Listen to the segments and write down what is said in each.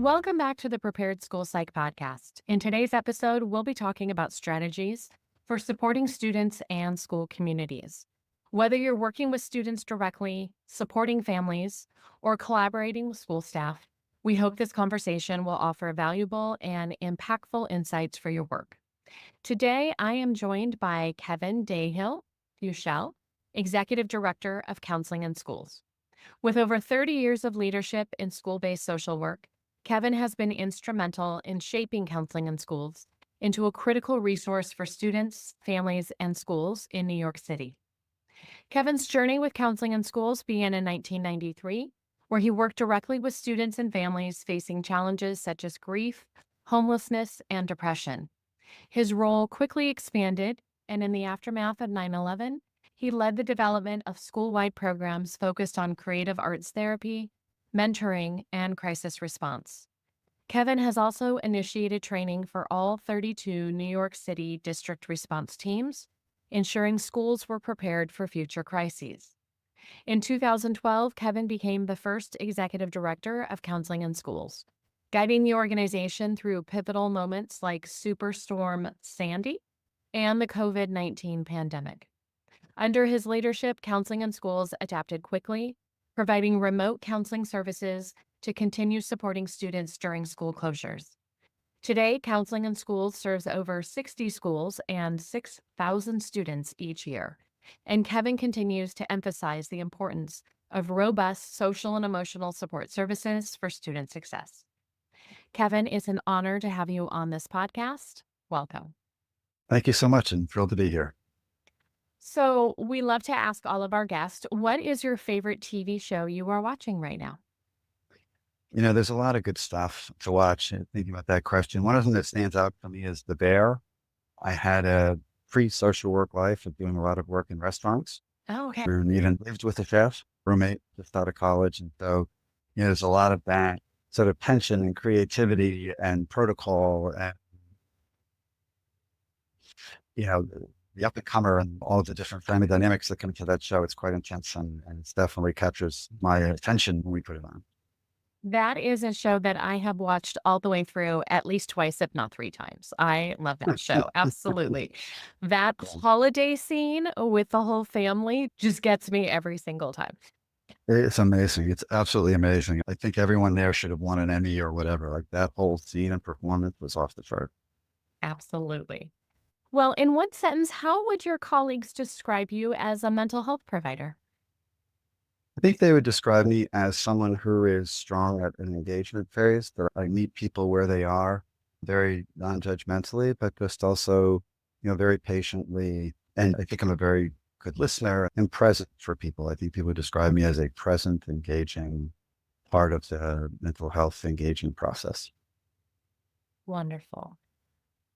Welcome back to the Prepared School Psych podcast. In today's episode, we'll be talking about strategies for supporting students and school communities. Whether you're working with students directly, supporting families, or collaborating with school staff, we hope this conversation will offer valuable and impactful insights for your work. Today, I am joined by Kevin Dahill-Fuchel, Executive Director of Counseling in Schools. With over 30 years of leadership in school-based social work, Kevin has been instrumental in shaping counseling in schools into a critical resource for students, families, and schools in New York City. Kevin's journey with counseling in schools began in 1993, where he worked directly with students and families facing challenges such as grief, homelessness, and depression. His role quickly expanded, and in the aftermath of 9/11, he led the development of school-wide programs focused on creative arts therapy, mentoring, and crisis response. Kevin has also initiated training for all 32 New York City district response teams, ensuring schools were prepared for future crises. In 2012, Kevin became the first executive director of Counseling in Schools, guiding the organization through pivotal moments like Superstorm Sandy and the COVID-19 pandemic. Under his leadership, Counseling in Schools adapted quickly, providing remote counseling services to continue supporting students during school closures. Today, Counseling in Schools serves over 60 schools and 6,000 students each year. And Kevin continues to emphasize the importance of robust social and emotional support services for student success. Kevin, it's an honor to have you on this podcast. Welcome. Thank you so much, and thrilled to be here. So, we love to ask all of our guests, what is your favorite TV show you are watching right now? There's a lot of good stuff to watch. And thinking about that question, one of them that stands out for me is The Bear. I had a pre-social work life of doing a lot of work in restaurants, Oh, okay. and even lived with a chef roommate just out of college. And so, there's a lot of that sort of tension and creativity and protocol and, you know, the up and comer and all of the different family dynamics that come to that show. It's quite intense and it's definitely captures my attention when we put it on. That is a show that I have watched all the way through at least twice, if not three times. I love that show. Absolutely. That holiday scene with the whole family just gets me every single time. It's amazing. It's absolutely amazing. I think everyone there should have won an Emmy or whatever. Like that whole scene and performance was off the chart. Absolutely. Well, in one sentence, how would your colleagues describe you as a mental health provider? I think they would describe me as someone who is strong at an engagement phase, that I meet people where they are, very non-judgmentally, but just also, very patiently. And I think I'm a very good listener and present for people. I think people describe me as a present, engaging part of the mental health engagement process. Wonderful.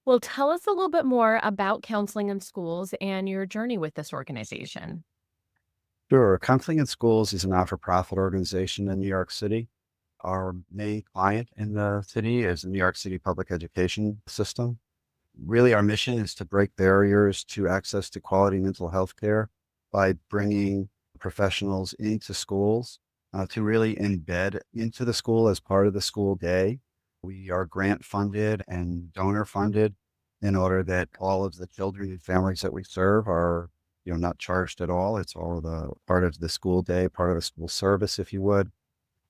Well, tell us a little bit more about counseling in schools and your journey with this organization. Sure. Counseling in Schools is a not-for-profit organization in New York City. Our main client in the city is the New York City public education system. Really, our mission is to break barriers to access to quality mental health care by bringing professionals into schools to really embed into the school as part of the school day. We are grant funded and donor funded in order that all of the children and families that we serve are, not charged at all. It's all the part of the school day, part of the school service, if you would.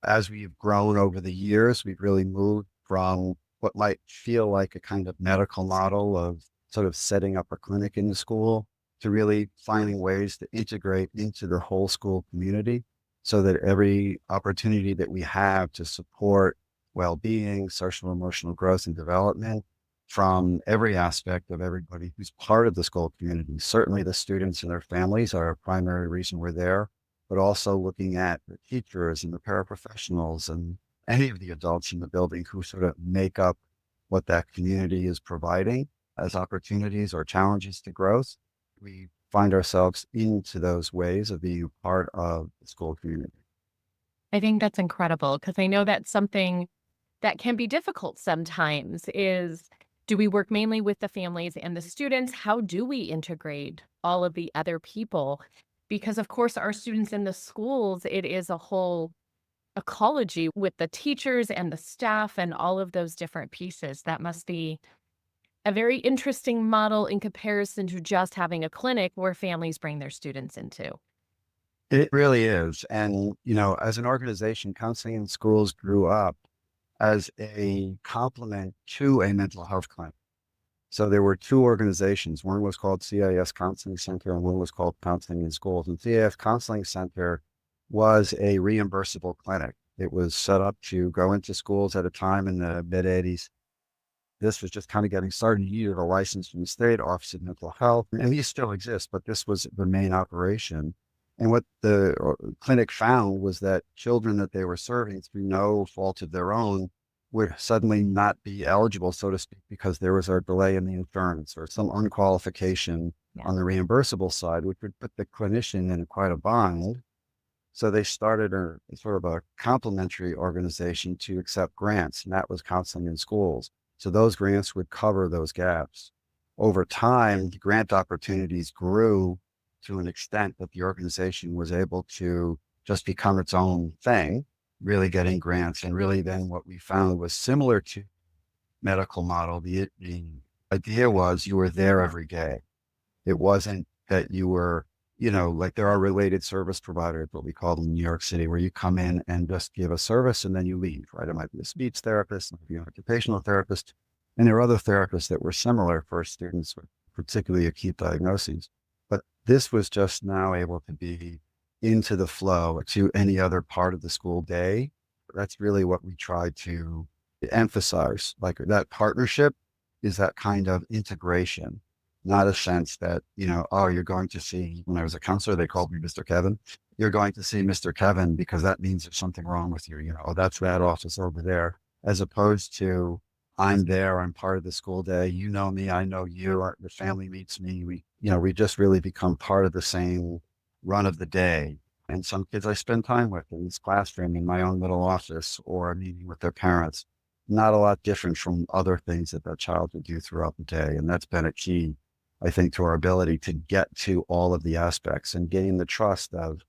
As we've grown over the years, we've really moved from what might feel like a kind of medical model of sort of setting up a clinic in the school to really finding ways to integrate into the whole school community so that every opportunity that we have to support well-being, social emotional growth and development from every aspect of everybody who's part of the school community. Certainly the students and their families are a primary reason we're there, but also looking at the teachers and the paraprofessionals and any of the adults in the building who sort of make up what that community is providing as opportunities or challenges to growth. We find ourselves into those ways of being a part of the school community. I think that's incredible because I know that's something that can be difficult sometimes is do we work mainly with the families and the students? How do we integrate all of the other people? Because of course our students in the schools, it is a whole ecology with the teachers and the staff and all of those different pieces. That must be a very interesting model in comparison to just having a clinic where families bring their students into. It really is. And, as an organization, counseling in schools grew up as a complement to a mental health clinic. So there were two organizations. One was called CIS Counseling Center and one was called Counseling in Schools. And CIS Counseling Center was a reimbursable clinic. It was set up to go into schools at a time in the mid 80s. This was just kind of getting started. You needed a license from the state Office of Mental Health, and these still exist, but this was the main operation. And what the clinic found was that children that they were serving through no fault of their own would suddenly not be eligible, so to speak, because there was a delay in the insurance or some unqualification on the reimbursable side, which would put the clinician in quite a bind. So they started a sort of a complementary organization to accept grants, and that was counseling in schools. So those grants would cover those gaps. Over time, the grant opportunities grew to an extent that the organization was able to just become its own thing, really getting grants. And really then what we found was similar to medical model. The idea was you were there every day. It wasn't that you were, like there are related service providers, what we call them in New York City, where you come in and just give a service and then you leave, right? It might be a speech therapist, it might be an occupational therapist. And there are other therapists that were similar for students with particularly acute diagnoses. But this was just now able to be into the flow to any other part of the school day. That's really what we try to emphasize. Like that partnership is that kind of integration. Not a sense that, oh, you're going to see, when I was a counselor, they called me Mr. Kevin. You're going to see Mr. Kevin because that means there's something wrong with you. Oh, that's that office over there. As opposed to, I'm there, I'm part of the school day. You know me, I know you, the family meets me. We just really become part of the same run of the day. And some kids I spend time with in this classroom, in my own little office, or a meeting with their parents. Not a lot different from other things that child would do throughout the day. And that's been a key, I think, to our ability to get to all of the aspects and gain the trust of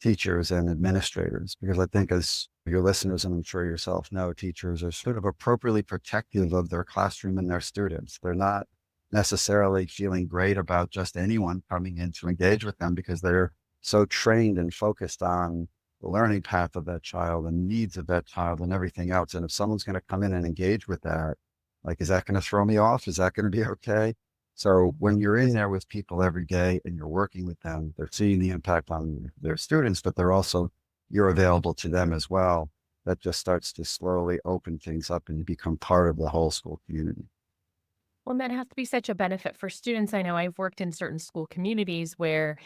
teachers and administrators. Because I think, as your listeners, and I'm sure yourself know, teachers are sort of appropriately protective of their classroom and their students. They're not necessarily feeling great about just anyone coming in to engage with them because they're so trained and focused on the learning path of that child and needs of that child and everything else. And if someone's going to come in and engage with that, like, is that going to throw me off? Is that going to be okay? So when you're in there with people every day and you're working with them, they're seeing the impact on their students, but you're available to them as well. That just starts to slowly open things up and you become part of the whole school community. Well, that has to be such a benefit for students. I know I've worked in certain school communities where,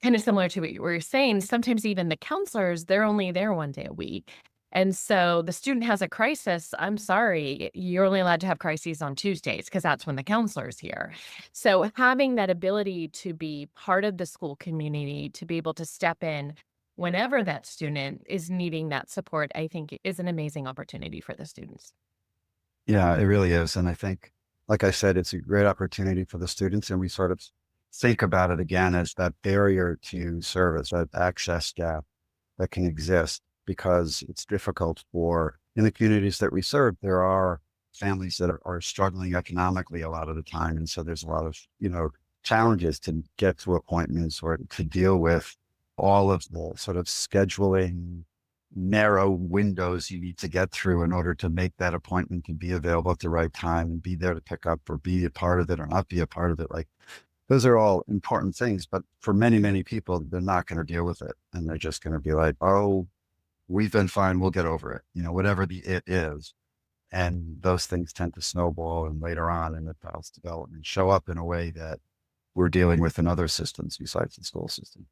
kind of similar to what you were saying, sometimes even the counselors, they're only there one day a week. And so the student has a crisis. I'm sorry, you're only allowed to have crises on Tuesdays because that's when the counselor's here. So having that ability to be part of the school community, to be able to step in whenever that student is needing that support, I think is an amazing opportunity for the students. Yeah, it really is. And I think, like I said, it's a great opportunity for the students. And we sort of think about it again as that barrier to service, that access gap that can exist because it's difficult in the communities that we serve. There are families that are struggling economically a lot of the time. And so there's a lot of, challenges to get to appointments or to deal with all of the sort of scheduling narrow windows you need to get through in order to make that appointment and be available at the right time and be there to pick up or be a part of it or not be a part of it. Like, those are all important things, but for many, many people, they're not going to deal with it. And they're just going to be like, oh, we've been fine. We'll get over it. Whatever the it is. And those things tend to snowball and later on in the child's development show up in a way that we're dealing with in other systems besides the school system.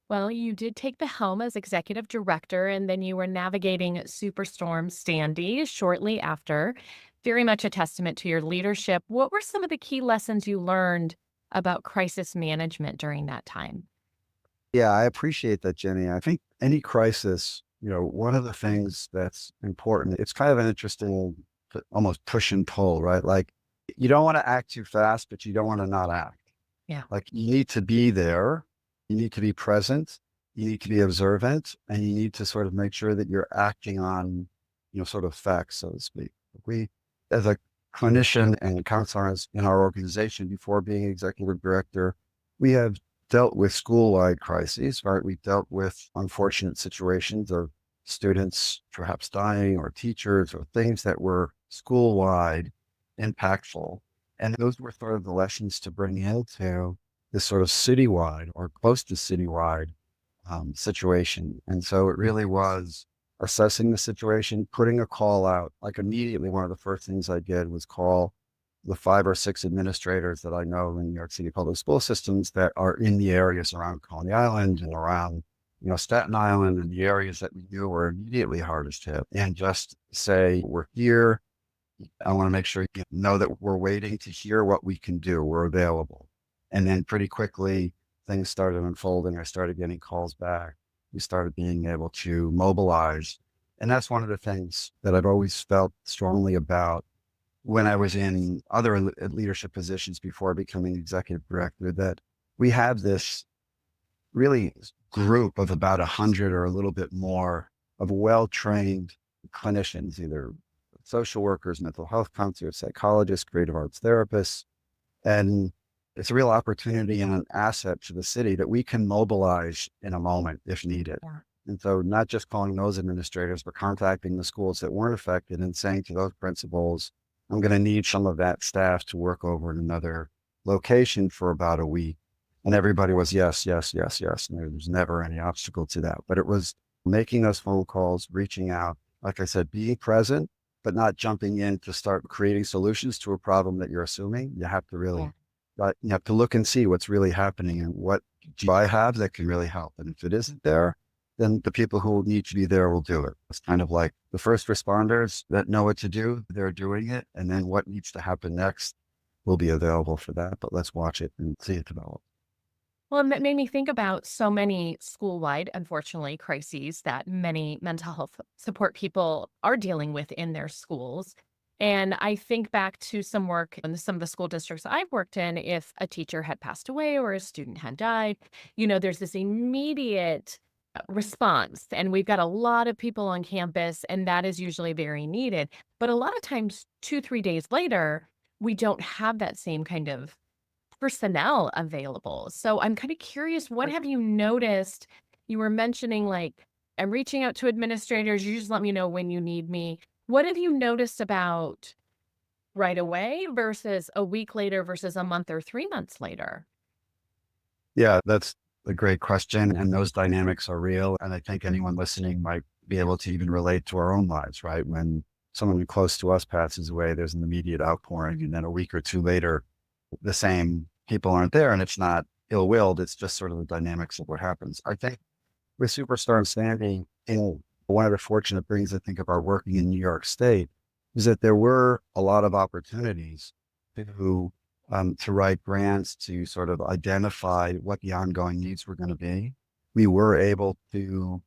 Well, you did take the helm as executive director, and then you were navigating Superstorm Sandy shortly after. Very much a testament to your leadership. What were some of the key lessons you learned about crisis management during that time? Yeah, I appreciate that, Jenny. I think any crisis, one of the things that's important, it's kind of an interesting, almost push and pull, right? Like, you don't want to act too fast, but you don't want to not act. Yeah. Like, you need to be there. You need to be present, you need to be observant, and you need to sort of make sure that you're acting on, sort of facts, so to speak. We, as a clinician and counselor in our organization before being executive director, we have dealt with school-wide crises, right? We've dealt with unfortunate situations of students perhaps dying or teachers or things that were school-wide impactful. And those were sort of the lessons to bring into this sort of citywide or close to citywide situation. And so it really was assessing the situation, putting a call out. Like immediately, one of the first things I did was call the 5 or 6 administrators that I know in New York City public school systems that are in the areas around Coney Island and around, Staten Island, and the areas that we knew were immediately hardest hit, and just say, we're here. I want to make sure you know that we're waiting to hear what we can do. We're available. And then pretty quickly, things started unfolding. I started getting calls back. We started being able to mobilize. And that's one of the things that I've always felt strongly about when I was in other leadership positions before becoming executive director, that we have this really group of about 100 or a little bit more of well-trained clinicians, either social workers, mental health counselors, psychologists, creative arts therapists. And it's a real opportunity and an asset to the city that we can mobilize in a moment if needed. Yeah. And so not just calling those administrators, but contacting the schools that weren't affected and saying to those principals, I'm going to need some of that staff to work over in another location for about a week. And everybody was yes, yes, yes, yes. And there was never any obstacle to that. But it was making those phone calls, reaching out, like I said, being present, but not jumping in to start creating solutions to a problem that you're assuming. You have to really, you have to look and see what's really happening and what do I have that can really help. And if it isn't there, then the people who need to be there will do it. It's kind of like the first responders that know what to do, they're doing it. And then what needs to happen next will be available for that. But let's watch it and see it develop. Well, it made me think about so many school-wide, unfortunately, crises that many mental health support people are dealing with in their schools. And I think back to some work in some of the school districts I've worked in. If a teacher had passed away or a student had died, there's this immediate response. And we've got a lot of people on campus, and that is usually very needed. But a lot of times, 2, 3 days later, we don't have that same kind of personnel available. So I'm kind of curious, what have you noticed? You were mentioning like, I'm reaching out to administrators. You just let me know when you need me. What have you noticed about right away versus a week later versus a month or 3 months later? Yeah, that's a great question. And those dynamics are real. And I think anyone listening might be able to even relate to our own lives, right? When someone close to us passes away, there's an immediate outpouring. And then a week or two later, the same people aren't there, and it's not ill-willed. It's just sort of the dynamics of what happens. I think with Superstorm Sandy, one of the fortunate things I think about working in New York State is that there were a lot of opportunities to write grants to sort of identify what the ongoing needs were going to be. We were able to,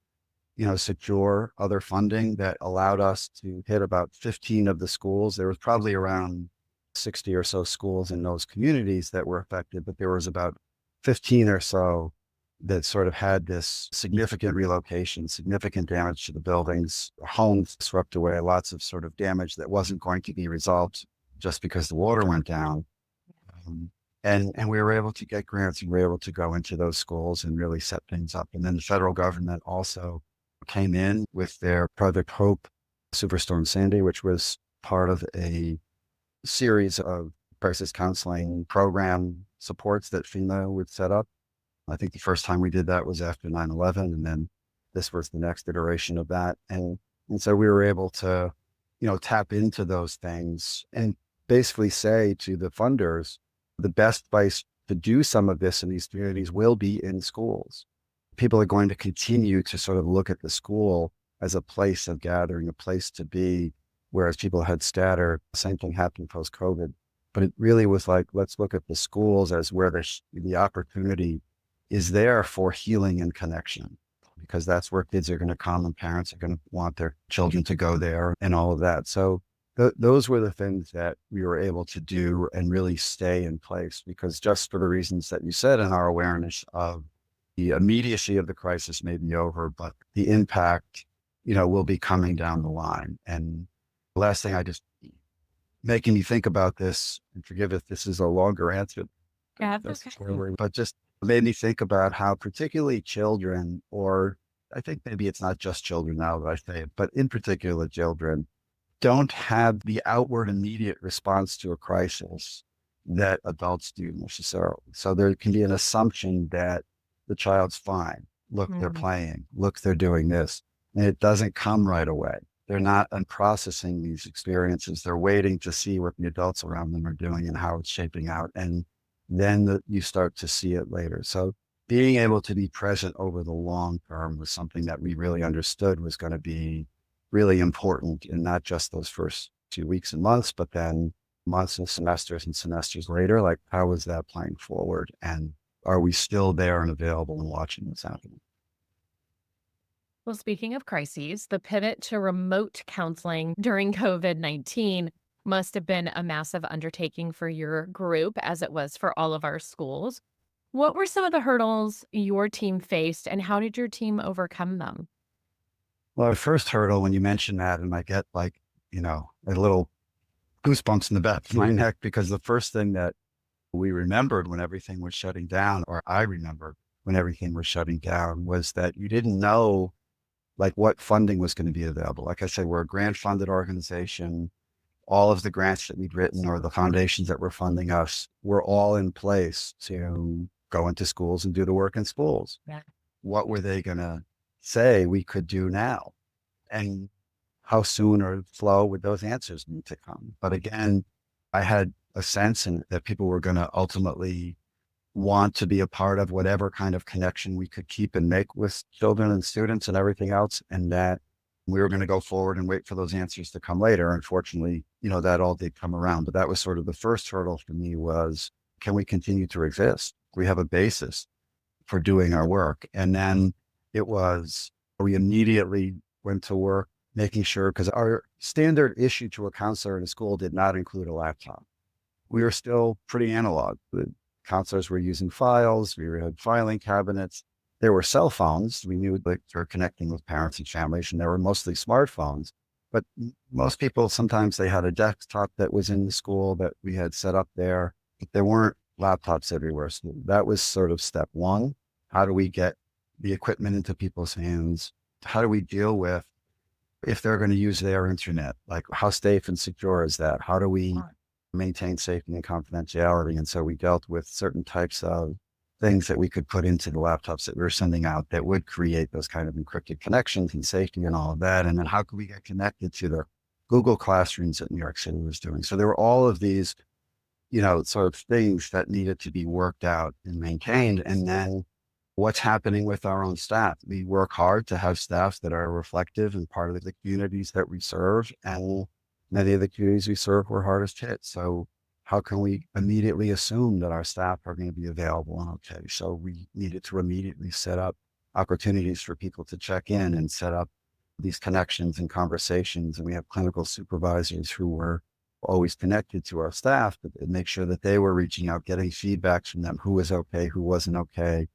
secure other funding that allowed us to hit about 15 of the schools. There was probably around 60 or so schools in those communities that were affected, but there was about 15 or so that sort of had this significant relocation, significant damage to the buildings, homes swept away, lots of sort of damage that wasn't going to be resolved just because the water went down. And we were able to get grants, and we were able to go into those schools and really set things up. And then the federal government also came in with their Project Hope Superstorm Sandy, which was part of a series of crisis counseling program supports that FEMA would set up. I think the first time we did that was after 9/11, and then this was the next iteration of that. And so we were able to, tap into those things and basically say to the funders, the best place to do some of this in these communities will be in schools. People are going to continue to sort of look at the school as a place of gathering, a place to be, whereas people had scattered. The same thing happened post-COVID. But it really was like, let's look at the schools as where the opportunity is there for healing and connection, because that's where kids are going to come and parents are going to want their children to go there and all of that. So those were the things that we were able to do and really stay in place, because just for the reasons that you said, and our awareness of The immediacy of the crisis may be over, but the impact, will be coming down the line. And the last thing I just making me think about this, and forgive if this is a longer answer, Yeah, that's that's okay. but just made me think about how particularly children, or I think maybe it's not just children now that I say it, but in particular children don't have the outward immediate response to a crisis that adults do necessarily. So there can be an assumption that the child's fine. Look, they're Mm. playing. Look, they're doing this. And it doesn't come right away. They're not unprocessing these experiences. They're waiting to see what the adults around them are doing and how it's shaping out. And then you start to see it later. So being able to be present over the long term was something that we really understood was going to be really important in not just those first 2 weeks and months, but then months and semesters later. Like, how is that playing forward? And are we still there and available and watching what's happening? Well, speaking of crises, the pivot to remote counseling during COVID-19 must have been a massive undertaking for your group, as it was for all of our schools. What were some of the hurdles your team faced, and how did your team overcome them? Well, our first hurdle, when you mention that, and I get like, a little goosebumps in the back of my neck, because the first thing that we remembered when everything was shutting down, or I remembered when everything was shutting down, was that you didn't know like what funding was going to be available. Like I said, we're a grant funded organization. All of the grants that we'd written or the foundations that were funding us were all in place to go into schools and do the work in schools. Yeah. What were they going to say we could do now? And how soon or slow would those answers need to come? But again, I had a sense that people were going to ultimately want to be a part of whatever kind of connection we could keep and make with children and students and everything else. And that we were going to go forward and wait for those answers to come later. Unfortunately, that all did come around. But that was sort of the first hurdle for me was, can we continue to exist? We have a basis for doing our work. And then it was, we immediately went to work making sure, because our standard issue to a counselor in a school did not include a laptop. We were still pretty analog. The counselors were using files. We had filing cabinets. There were cell phones. We knew that for connecting with parents and families, and there were mostly smartphones. But most people, sometimes they had a desktop that was in the school that we had set up there, but there weren't laptops everywhere. So that was sort of step one. How do we get the equipment into people's hands? How do we deal with if they're going to use their internet? Like, how safe and secure is that? How do we maintain safety and confidentiality? And so we dealt with certain types of things that we could put into the laptops that we were sending out that would create those kind of encrypted connections and safety and all of that. And then how could we get connected to the Google Classrooms that New York City was doing? So there were all of these, sort of things that needed to be worked out and maintained. And then what's happening with our own staff? We work hard to have staff that are reflective and part of the communities that we serve. And many of the communities we serve were hardest hit. So how can we immediately assume that our staff are going to be available and okay? So we needed to immediately set up opportunities for people to check in and set up these connections and conversations. And we have clinical supervisors who were always connected to our staff, but make sure that they were reaching out, getting feedback from them, who was okay, who wasn't okay.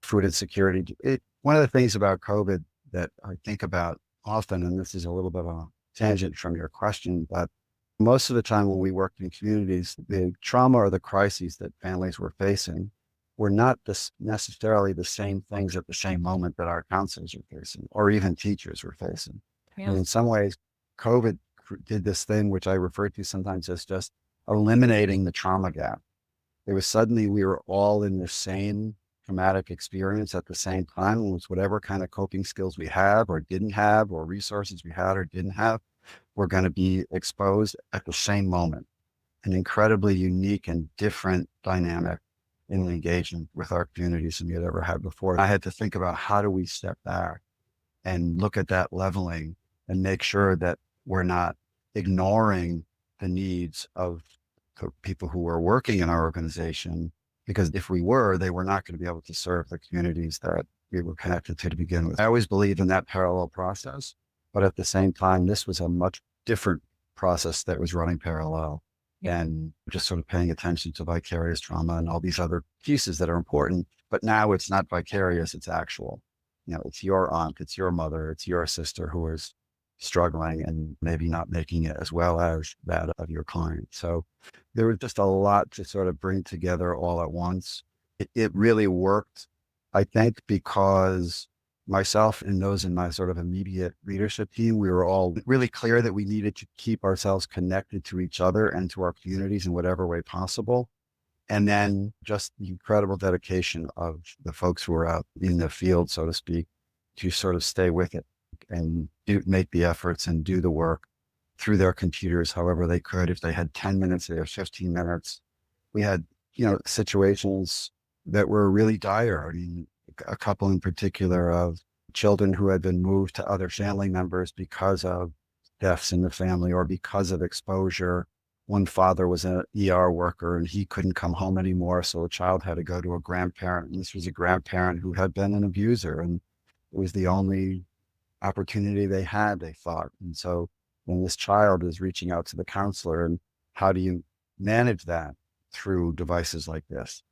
Food insecurity. One of the things about COVID that I think about often, and this is a little bit of a tangent from your question, but most of the time when we worked in communities, the trauma or the crises that families were facing were not necessarily the same things at the same moment that our counselors were facing, or even teachers were facing. And Yeah. in some ways, COVID did this thing, which I refer to sometimes as just eliminating the trauma gap. It was suddenly we were all in the same traumatic experience at the same time. It was whatever kind of coping skills we have or didn't have, or resources we had or didn't have, were going to be exposed at the same moment. An incredibly unique and different dynamic in the engagement with our communities than we had ever had before. I had to think about, how do we step back and look at that leveling and make sure that we're not ignoring the needs of the people who were working in our organization, because if we were, they were not going to be able to serve the communities that we were connected to begin with. I always believe in that parallel process, but at the same time, this was a much different process that was running parallel. and just sort of paying attention to vicarious trauma and all these other pieces that are important. But now it's not vicarious, it's actual. It's your aunt, it's your mother, it's your sister who is struggling and maybe not making it as well as that of your client. So there was just a lot to sort of bring together all at once. It really worked, I think, because myself and those in my sort of immediate leadership team, we were all really clear that we needed to keep ourselves connected to each other and to our communities in whatever way possible. And then just the incredible dedication of the folks who are out in the field, so to speak, to sort of stay with it and make the efforts and do the work through their computers, however they could. If they had 10 minutes, they had 15 minutes. We had, situations that were really dire. I mean, a couple in particular of children who had been moved to other family members because of deaths in the family or because of exposure. One father was an ER worker and he couldn't come home anymore. So a child had to go to a grandparent. And this was a grandparent who had been an abuser. And it was the only opportunity they had, they thought. And so when this child is reaching out to the counselor, and how do you manage that through devices like this?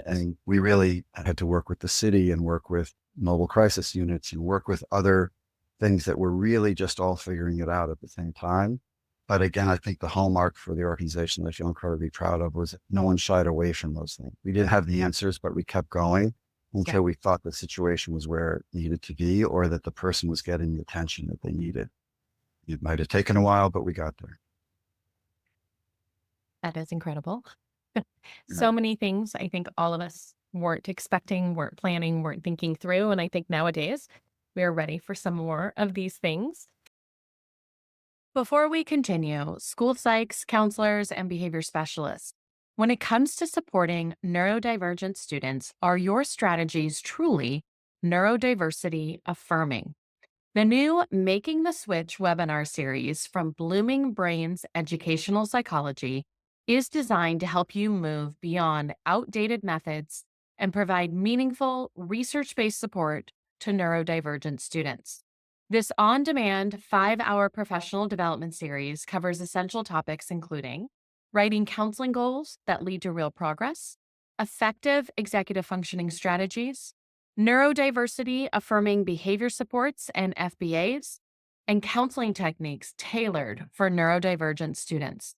And we really had to work with the city and work with mobile crisis units and work with other things that were really just all figuring it out at the same time. But again, I think the hallmark for the organization that I feel incredibly proud of was that no one shied away from those things. We didn't have the answers, but we kept going until we thought the situation was where it needed to be or that the person was getting the attention that they needed. It might have taken a while, but we got there. That is incredible. Yeah. So many things I think all of us weren't expecting, weren't planning, weren't thinking through. And I think nowadays we are ready for some more of these things. Before we continue, school psychs, counselors, and behavior specialists, when it comes to supporting neurodivergent students, are your strategies truly neurodiversity affirming? The new Making the Switch webinar series from Blooming Brains Educational Psychology is designed to help you move beyond outdated methods and provide meaningful, research-based support to neurodivergent students. This on-demand 5-hour professional development series covers essential topics including writing counseling goals that lead to real progress, effective executive functioning strategies, neurodiversity affirming behavior supports and FBAs, and counseling techniques tailored for neurodivergent students.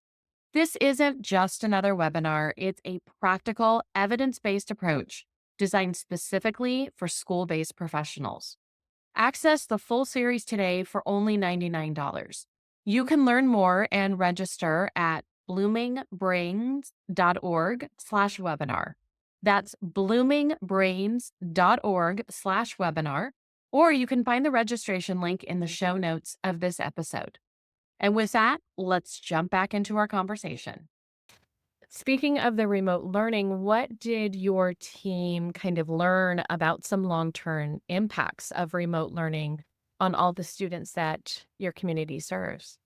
This isn't just another webinar, it's a practical, evidence-based approach designed specifically for school-based professionals. Access the full series today for only $99. You can learn more and register at bloomingbrains.org/webinar. That's bloomingbrains.org/webinar, or you can find the registration link in the show notes of this episode. And with that, let's jump back into our conversation. Speaking of the remote learning, what did your team kind of learn about some long-term impacts of remote learning on all the students that your community serves?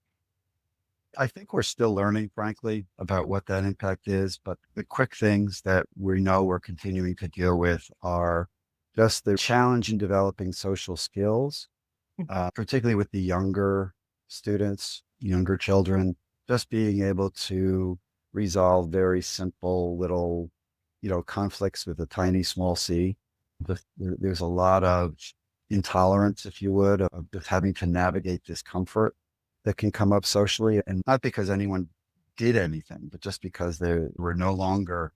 I think we're still learning, frankly, about what that impact is. But the quick things that we know we're continuing to deal with are just the challenge in developing social skills, particularly with the younger students, younger children, just being able to resolve very simple little, conflicts with a tiny small c. There's a lot of intolerance, if you would, of just having to navigate discomfort that can come up socially. And not because anyone did anything, but just because they were no longer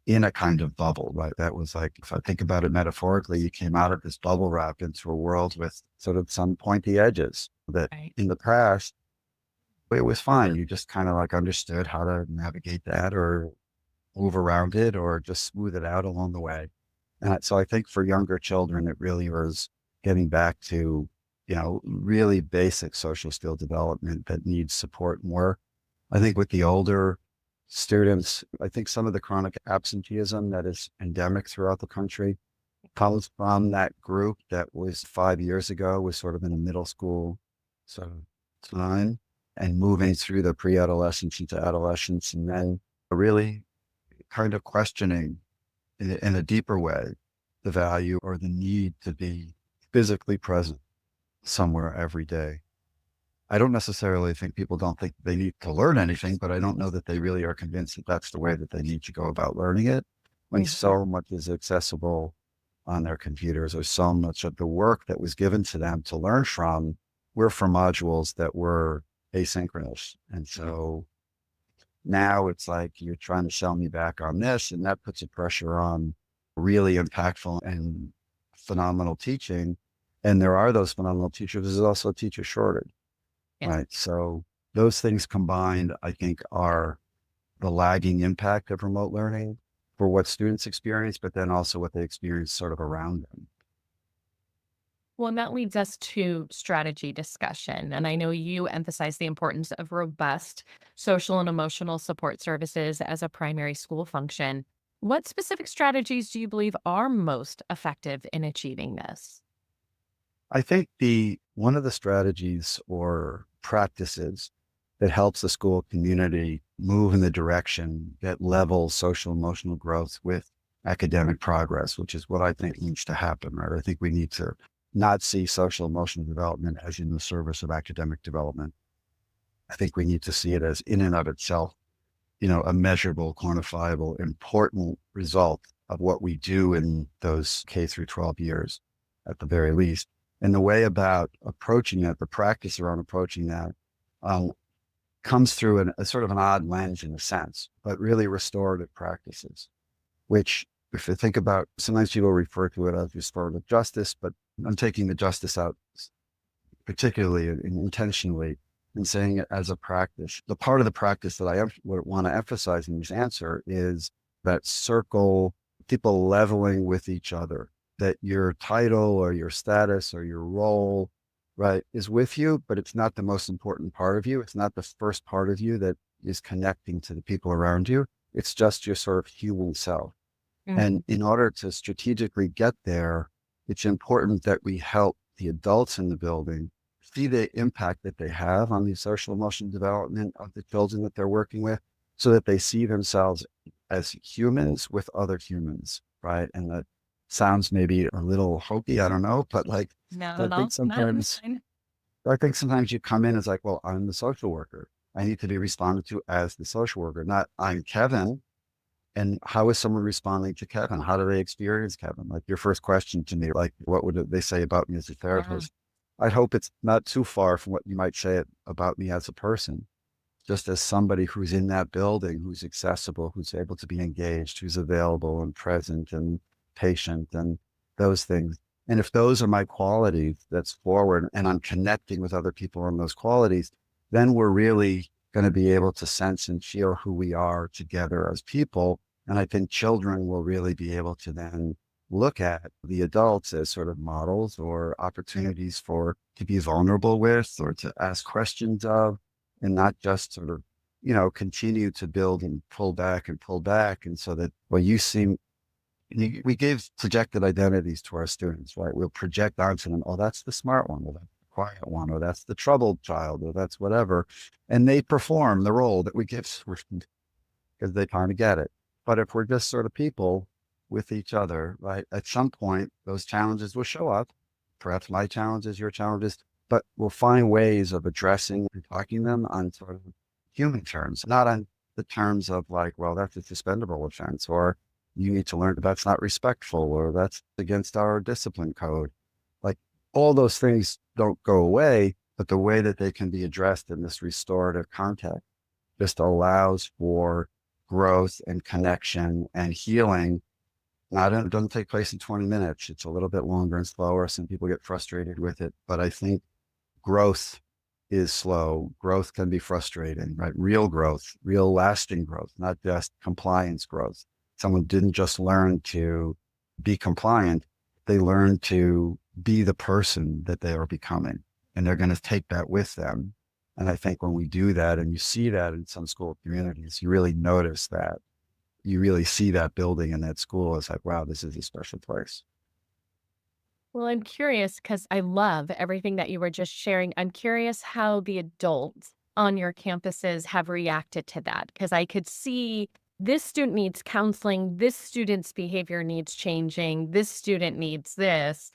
in a kind of bubble, right? That was like, if I think about it metaphorically, you came out of this bubble wrap into a world with sort of some pointy edges that Right. in the past, it was fine. You just kind of like understood how to navigate that or move around it or just smooth it out along the way. So I think for younger children, it really was getting back to, really basic social skill development that needs support more. I think with the older students, I think some of the chronic absenteeism that is endemic throughout the country comes from that group that was 5 years ago was sort of in a middle school sort of time and moving through the pre-adolescence into adolescence and then really kind of questioning in a deeper way the value or the need to be physically present somewhere every day. I don't necessarily think people don't think they need to learn anything, but I don't know that they really are convinced that that's the way that they need to go about learning it when Mhm. so much is accessible on their computers, or so much of the work that was given to them to learn from were from modules that were asynchronous. And so now it's like you're trying to sell me back on this, and that puts a pressure on really impactful and phenomenal teaching. And there are those phenomenal teachers. There's also a teacher shortage, Yeah. right? So those things combined, I think, are the lagging impact of remote learning for what students experience, but then also what they experience sort of around them. Well, and that leads us to strategy discussion. And I know you emphasize the importance of robust social and emotional support services as a primary school function. What specific strategies do you believe are most effective in achieving this? I think the one of the strategies or practices that helps the school community move in the direction that levels social emotional growth with academic progress, which is what I think needs to happen, right? I think we need to not see social emotional development as in the service of academic development. I think we need to see it as in and of itself, a measurable, quantifiable, important result of what we do in those K through 12 years at the very least. And the way about approaching it, the practice around approaching that, um, comes through a sort of an odd lens in a sense, but really restorative practices, which if you think about, sometimes people refer to it as restorative justice, but I'm taking the justice out particularly and intentionally, and saying it as a practice. The part of the practice that I would want to emphasize in this answer is that circle, people leveling with each other, that your title or your status or your role, right, is with you, but it's not the most important part of you. It's not the first part of you that is connecting to the people around you. It's just your sort of human self. Mhm. And in order to strategically get there, it's important that we help the adults in the building see the impact that they have on the social emotional development of the children that they're working with, so that they see themselves as humans with other humans, right? And that sounds maybe a little hokey, I don't know, but like, Not I at think all. No, that's sometimes fine. I think sometimes you come in as like, well, I'm the social worker. I need to be responded to as the social worker, not I'm Kevin. And how is someone responding to Kevin? How do they experience Kevin? Like your first question to me, like, what would they say about me as a Yeah. therapist? I hope it's not too far from what you might say about me as a person, just as somebody who's in that building, who's accessible, who's able to be engaged, who's available and present and patient and those things. And if those are my qualities, that's forward, and I'm connecting with other people on those qualities, then we're really going to be able to sense and feel who we are together as people. And I think children will really be able to then look at the adults as sort of models or opportunities for to be vulnerable with or to ask questions of, and not just sort of, continue to build and pull back and pull back. And so that, well, you seem, we give projected identities to our students, right? We'll project onto them, oh, that's the smart one, or that's the quiet one, or that's the troubled child, or that's whatever. And they perform the role that we give because they kind of get it. But if we're just sort of people with each other, right, at some point, those challenges will show up. Perhaps my challenges, your challenges, but we'll find ways of addressing and talking them on sort of human terms, not on the terms of like, well, that's a suspendable offense, or you need to learn that's not respectful, or that's against our discipline code. Like all those things don't go away, but the way that they can be addressed in this restorative context just allows for growth and connection and healing. Not it doesn't take place in 20 minutes. It's a little bit longer and slower. Some people get frustrated with it, but I think growth is slow. Growth can be frustrating, right? Real growth, real lasting growth, not just compliance growth. Someone didn't just learn to be compliant. They learned to be the person that they are becoming, and they're going to take that with them. And I think when we do that, and you see that in some school communities, you really notice that. You really see that building in that school. It's like, wow, this is a special place. Well, I'm curious because I love everything that you were just sharing. I'm curious how the adults on your campuses have reacted to that because I could see this student needs counseling, this student's behavior needs changing, this student needs this.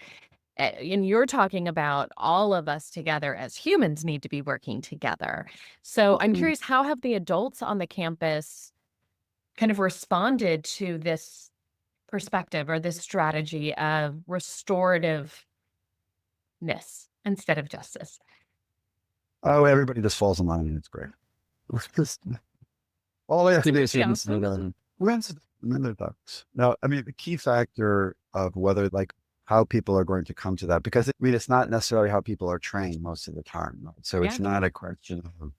And you're talking about all of us together as humans need to be working together. So I'm Mhm. curious, how have the adults on the campus kind of responded to this perspective or this strategy of restorativeness instead of justice? Oh, everybody just falls in line and it's great. Just all they have to do is say, Yeah. when's the ducks? No, I mean, the key factor of whether like how people are going to come to that, because I mean, it's not necessarily how people are trained most of the time. Right? So Yeah. it's not a question of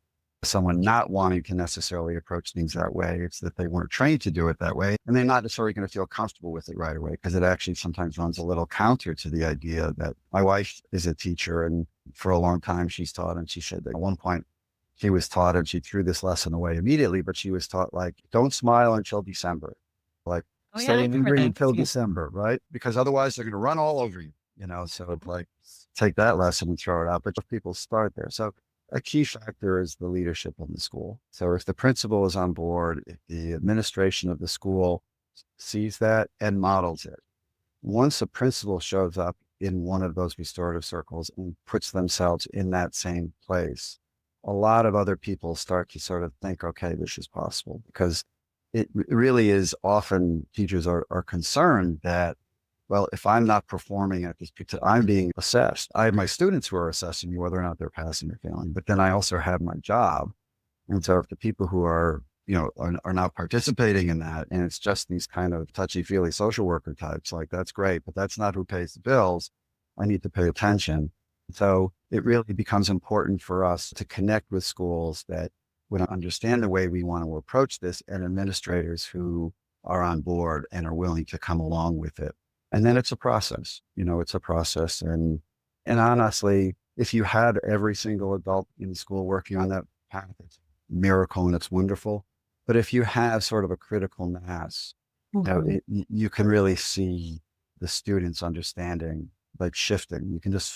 someone not wanting to necessarily approach things that way. It's that they weren't trained to do it that way. And they're not necessarily going to feel comfortable with it right away because it actually sometimes runs a little counter to the idea that my wife is a teacher and for a long time she's taught. And she said that at one point she was taught and she threw this lesson away immediately, but she was taught like, don't smile until December. Like Oh, yeah, I stay remember angry that until too. December, right? Because otherwise they're going to run all over you, so it's like take that lesson and throw it out. But people start there. So a key factor is the leadership in the school. So if the principal is on board, if the administration of the school sees that and models it, once a principal shows up in one of those restorative circles and puts themselves in that same place, a lot of other people start to sort of think, okay, this is possible because it really is often teachers are concerned that, well, if I'm not performing at this, I'm being assessed. I have my students who are assessing me whether or not they're passing or failing, but then I also have my job. And so if the people who are not participating in that, and it's just these kind of touchy feely social worker types, like that's great, but that's not who pays the bills. I need to pay attention. So it really becomes important for us to connect with schools that would understand the way we want to approach this and administrators who are on board and are willing to come along with it. And then it's a process, it's a process. And honestly, if you had every single adult in the school working on that path, it's a miracle and it's wonderful. But if you have sort of a critical mass, Mhm. you can really see the students understanding like shifting. You can just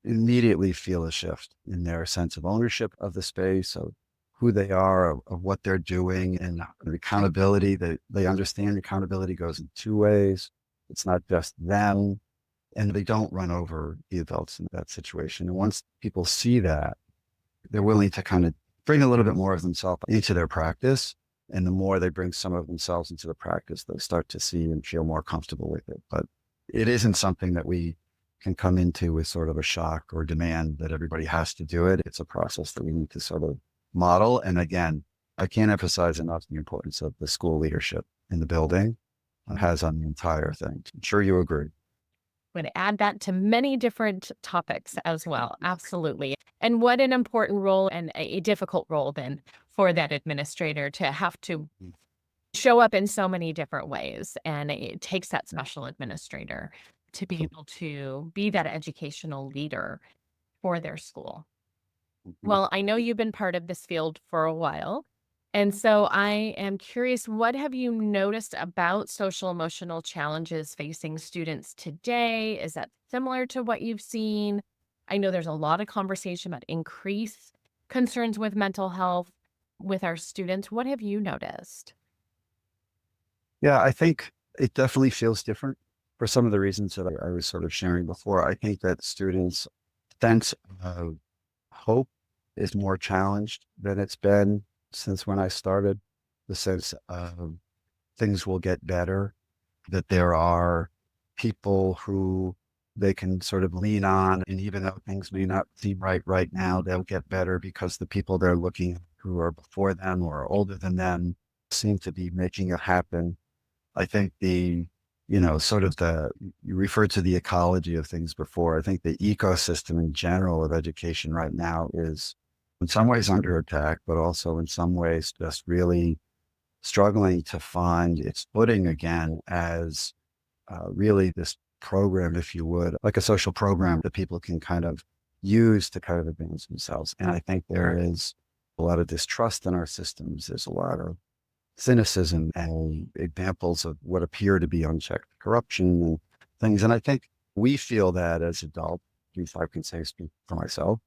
immediately feel a shift in their sense of ownership of the space, of who they are, of what they're doing, and the accountability. That they understand accountability goes in two ways. It's not just them, and they don't run over the adults in that situation. And once people see that, they're willing to kind of bring a little bit more of themselves into their practice. And the more they bring some of themselves into the practice, they'll start to see and feel more comfortable with it. But it isn't something that we can come into with sort of a shock or demand that everybody has to do it. It's a process that we need to sort of model. And again, I can't emphasize enough the importance of the school leadership in the building has on the entire thing. I'm sure you agree. Would add that to many different topics as well. Absolutely. And what an important role and a difficult role then for that administrator to have to show up in so many different ways. And it takes that special administrator to be able to be that educational leader for their school. Mhm. Well, I know you've been part of this field for a while. And so I am curious, what have you noticed about social emotional challenges facing students today? Is that similar to what you've seen? I know there's a lot of conversation about increased concerns with mental health with our students. What have you noticed? Yeah, I think it definitely feels different for some of the reasons that I was sort of sharing before. I think that students' sense of hope is more challenged than it's been since when I started. The sense of things will get better, that there are people who they can sort of lean on. And even though things may not seem right now, they'll get better because the people they're looking at who are before them or older than them seem to be making it happen. I think sort of you referred to the ecology of things before. I think the ecosystem in general of education right now is in some ways under attack, but also in some ways just really struggling to find its footing again as really this program, if you would, like a social program that people can kind of use to kind of advance themselves. And I think there is a lot of distrust in our systems. There's a lot of cynicism and examples of what appear to be unchecked corruption and things. And I think we feel that as adults, at least I can say speak for myself,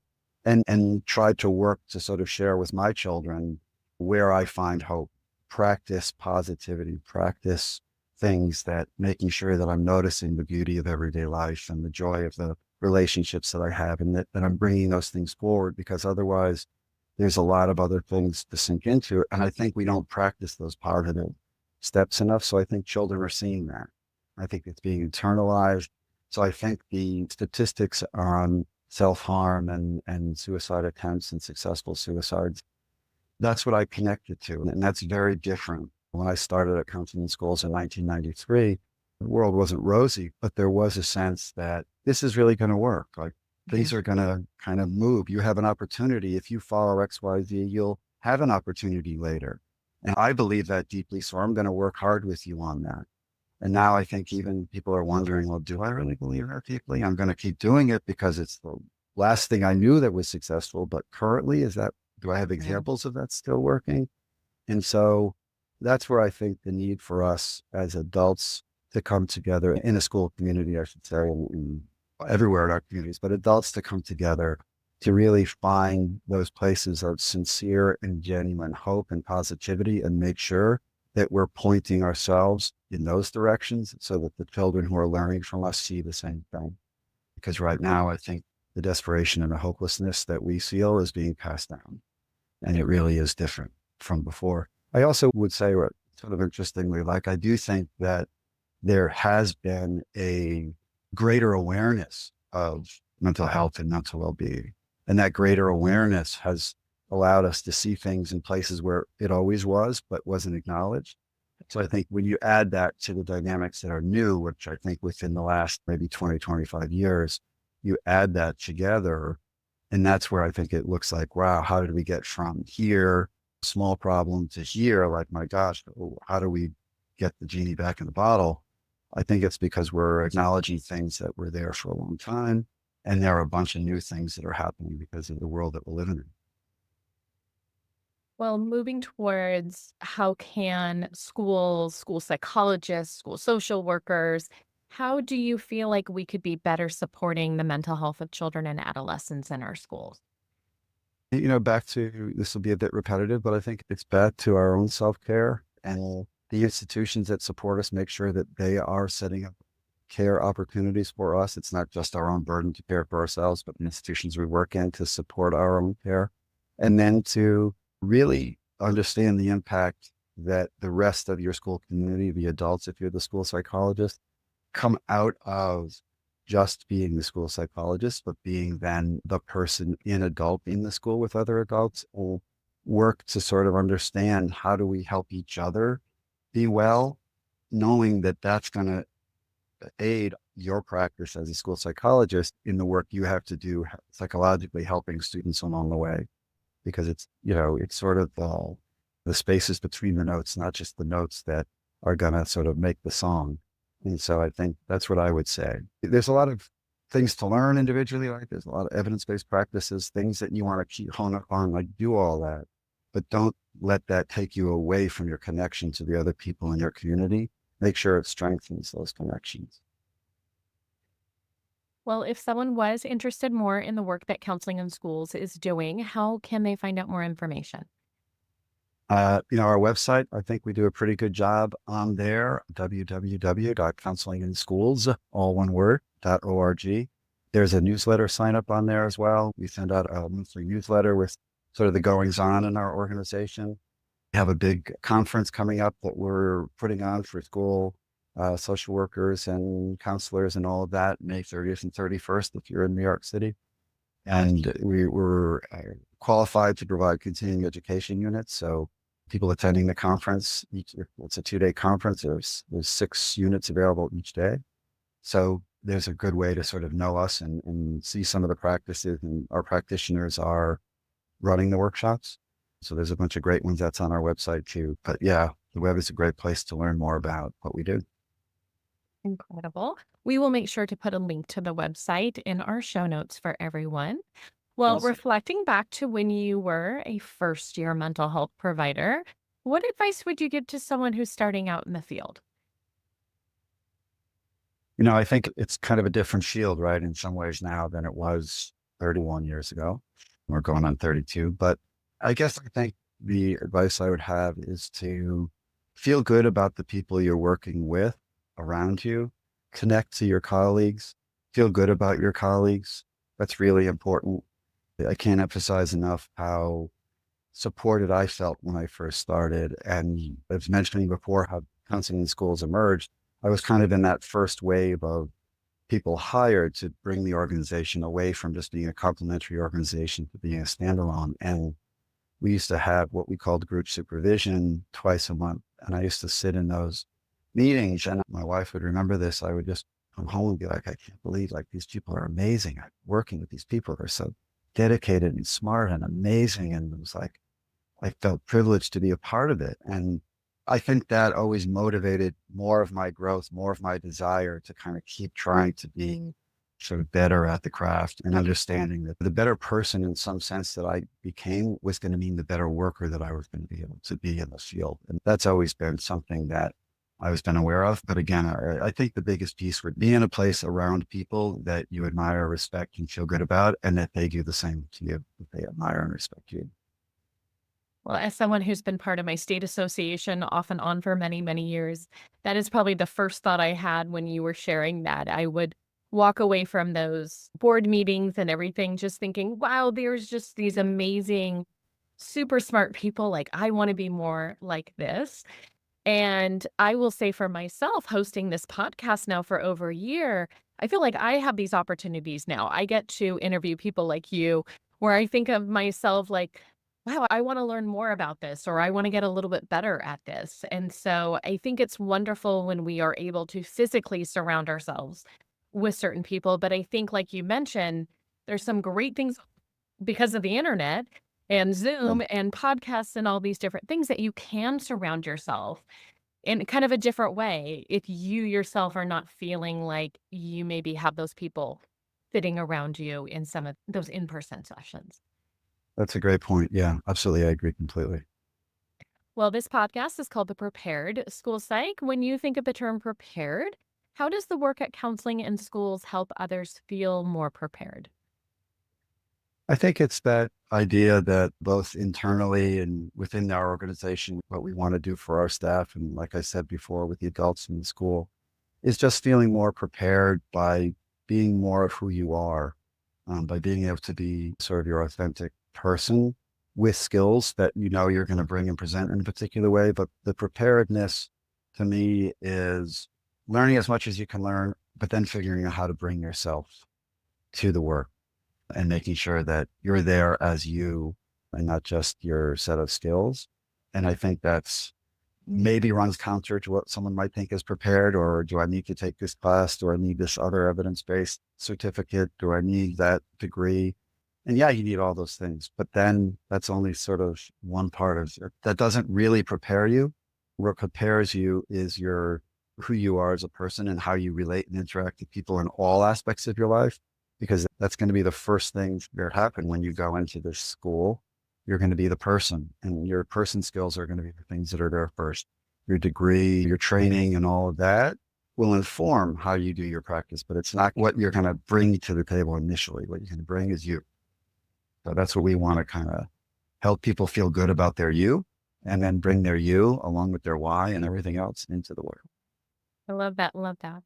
and try to work to sort of share with my children where I find hope, practice positivity, practice things that making sure that I'm noticing the beauty of everyday life and the joy of the relationships that I have, and that I'm bringing those things forward, because otherwise there's a lot of other things to sink into. And I think we don't practice those positive steps enough. So I think children are seeing that. I think it's being internalized. So I think the statistics on self-harm and suicide attempts and successful suicides, that's what I connected to. And that's very different. When I started at counseling in schools in 1993, the world wasn't rosy, but there was a sense that this is really going to work. Like, things are going to kind of move. You have an opportunity. If you follow XYZ, you'll have an opportunity later. And I believe that deeply. So I'm going to work hard with you on that. And now I think even people are wondering, well, do I really believe that deeply? I'm going to keep doing it because it's the last thing I knew that was successful. But currently, do I have examples of that still working? And so that's where I think the need for us as adults to come together in a school community, I should say, and everywhere in our communities, but adults to come together to really find those places of sincere and genuine hope and positivity, and make sure that we're pointing ourselves in those directions so that the children who are learning from us see the same thing. Because right now, I think the desperation and the hopelessness that we feel is being passed down, and it really is different from before. I also would say, sort of interestingly, like, I do think that there has been a greater awareness of mental health and mental well-being. And that greater awareness has allowed us to see things in places where it always was, but wasn't acknowledged. So I think when you add that to the dynamics that are new, which I think within the last maybe 20, 25 years, you add that together. And that's where I think it looks like, wow, how did we get from here, small problem, to here? Like, my gosh, how do we get the genie back in the bottle? I think it's because we're acknowledging things that were there for a long time. And there are a bunch of new things that are happening because of the world that we're living in. Well, moving towards how can schools, school psychologists, school social workers, how do you feel like we could be better supporting the mental health of children and adolescents in our schools? Back to, this will be a bit repetitive, but I think it's back to our own self-care, and the institutions that support us make sure that they are setting up care opportunities for us. It's not just our own burden to care for ourselves, but the institutions we work in to support our own care. And then to really understand the impact that the rest of your school community, the adults, if you're the school psychologist, come out of just being the school psychologist, but being then the person in adult in the school with other adults, or work to sort of understand, how do we help each other be well, knowing that that's going to aid your practice as a school psychologist in the work you have to do psychologically, helping students along the way. Because it's sort of the spaces between the notes, not just the notes that are going to sort of make the song. And so I think that's what I would say. There's a lot of things to learn individually. Like, there's a lot of evidence-based practices, things that you want to keep hone up on, like, do all that, but don't let that take you away from your connection to the other people in your community. Make sure it strengthens those connections. Well, if someone was interested more in the work that counseling in schools is doing, how can they find out more information? Our website, I think we do a pretty good job on there, www.counselinginschools, all one word, .org. There's a newsletter sign up on there as well. We send out a monthly newsletter with sort of the goings on in our organization. We have a big conference coming up that we're putting on for school social workers and counselors and all of that, May 30th and 31st, if you're in New York City. And we're qualified to provide continuing education units. So people attending the conference, it's a 2-day conference. There's 6 units available each day. So there's a good way to sort of know us and see some of the practices, and our practitioners are running the workshops. So there's a bunch of great ones that's on our website too. But yeah, the web is a great place to learn more about what we do. Incredible. We will make sure to put a link to the website in our show notes for everyone. Well, Awesome. reflecting back to when you were a first year mental health provider, what advice would you give to someone who's starting out in the field? I think it's kind of a different field, right, in some ways now than it was 31 years ago. We're going on 32. But I guess I think the advice I would have is to feel good about the people you're working with around you, connect to your colleagues, feel good about your colleagues. That's really important. I can't emphasize enough how supported I felt when I first started. And I was mentioning before how counseling in schools emerged. I was kind of in that first wave of people hired to bring the organization away from just being a complementary organization to being a standalone. And we used to have what we called group supervision twice a month. And I used to sit in those meetings, and my wife would remember this. I would just come home and be like, I can't believe like these people are amazing. I'm working with these people who are so dedicated and smart and amazing. And it was like, I felt privileged to be a part of it. And I think that always motivated more of my growth, more of my desire to kind of keep trying to be sort of better at the craft and understanding that the better person in some sense that I became was going to mean the better worker that I was going to be able to be in the field. And that's always been something that I was been aware of. But again, I think the biggest piece would be in a place around people that you admire, respect, and feel good about, and that they do the same to you, that they admire and respect you. Well, as someone who's been part of my state association off and on for many, many years, that is probably the first thought I had when you were sharing that. I would walk away from those board meetings and everything just thinking, wow, there's just these amazing, super smart people. Like, I want to be more like this. And I will say for myself, hosting this podcast now for over a year, I feel like I have these opportunities now. I get to interview people like you, where I think of myself like, wow, I want to learn more about this, or I want to get a little bit better at this. And so I think it's wonderful when we are able to physically surround ourselves with certain people. But I think, like you mentioned, there's some great things because of the internet and Zoom and podcasts and all these different things that you can surround yourself in kind of a different way if you yourself are not feeling like you maybe have those people sitting around you in some of those in-person sessions. That's a great point. Yeah, absolutely. I agree completely. Well, this podcast is called the Prepared School Psych. When you think of the term prepared, how does the work at counseling in schools help others feel more prepared? I think it's that idea that both internally and within our organization, what we want to do for our staff, and like I said before, with the adults in the school, is just feeling more prepared by being more of who you are, by being able to be sort of your authentic person with skills that you know you're going to bring and present in a particular way. But the preparedness to me is learning as much as you can learn, but then figuring out how to bring yourself to the work and making sure that you're there as you and not just your set of skills. And I think that's maybe runs counter to what someone might think is prepared, or do I need to take this class? Do I need this other evidence-based certificate? Do I need that degree? And yeah, you need all those things, but then that's only sort of one part of it. That doesn't really prepare you. What prepares you is who you are as a person and how you relate and interact with people in all aspects of your life, because that's going to be the first thing that happen when you go into this school. You're going to be the person, and your person skills are going to be the things that are there first. Your degree, your training, and all of that will inform how you do your practice, but it's not what you're going to bring to the table initially. What you're going to bring is you. So that's what we want to kind of help people feel good about their you, and then bring their you along with their why and everything else into the work. I love that. Love that.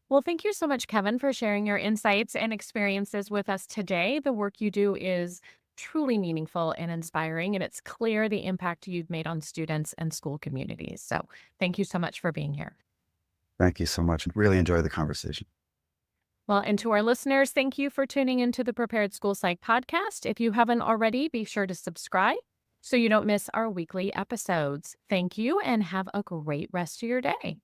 Well, thank you so much, Kevin, for sharing your insights and experiences with us today. The work you do is truly meaningful and inspiring, and it's clear the impact you've made on students and school communities. So thank you so much for being here. Thank you so much. Really enjoyed the conversation. Well, and to our listeners, thank you for tuning into the Prepared School Psych podcast. If you haven't already, be sure to subscribe so you don't miss our weekly episodes. Thank you, and have a great rest of your day.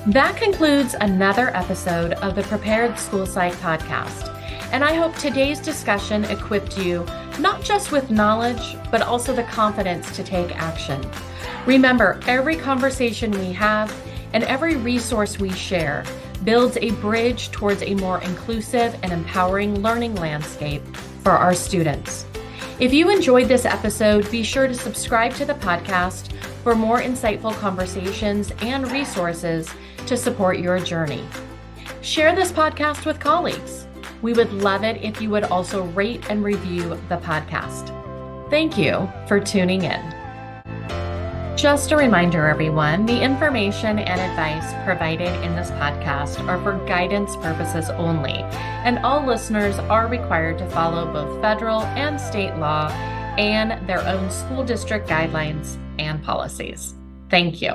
That concludes another episode of the Prepared School Psych podcast. And I hope today's discussion equipped you not just with knowledge, but also the confidence to take action. Remember, every conversation we have and every resource we share builds a bridge towards a more inclusive and empowering learning landscape for our students. If you enjoyed this episode, be sure to subscribe to the podcast for more insightful conversations and resources to support your journey. Share this podcast with colleagues. We would love it if you would also rate and review the podcast. Thank you for tuning in. Just a reminder, everyone, the information and advice provided in this podcast are for guidance purposes only, and all listeners are required to follow both federal and state law and their own school district guidelines and policies. Thank you.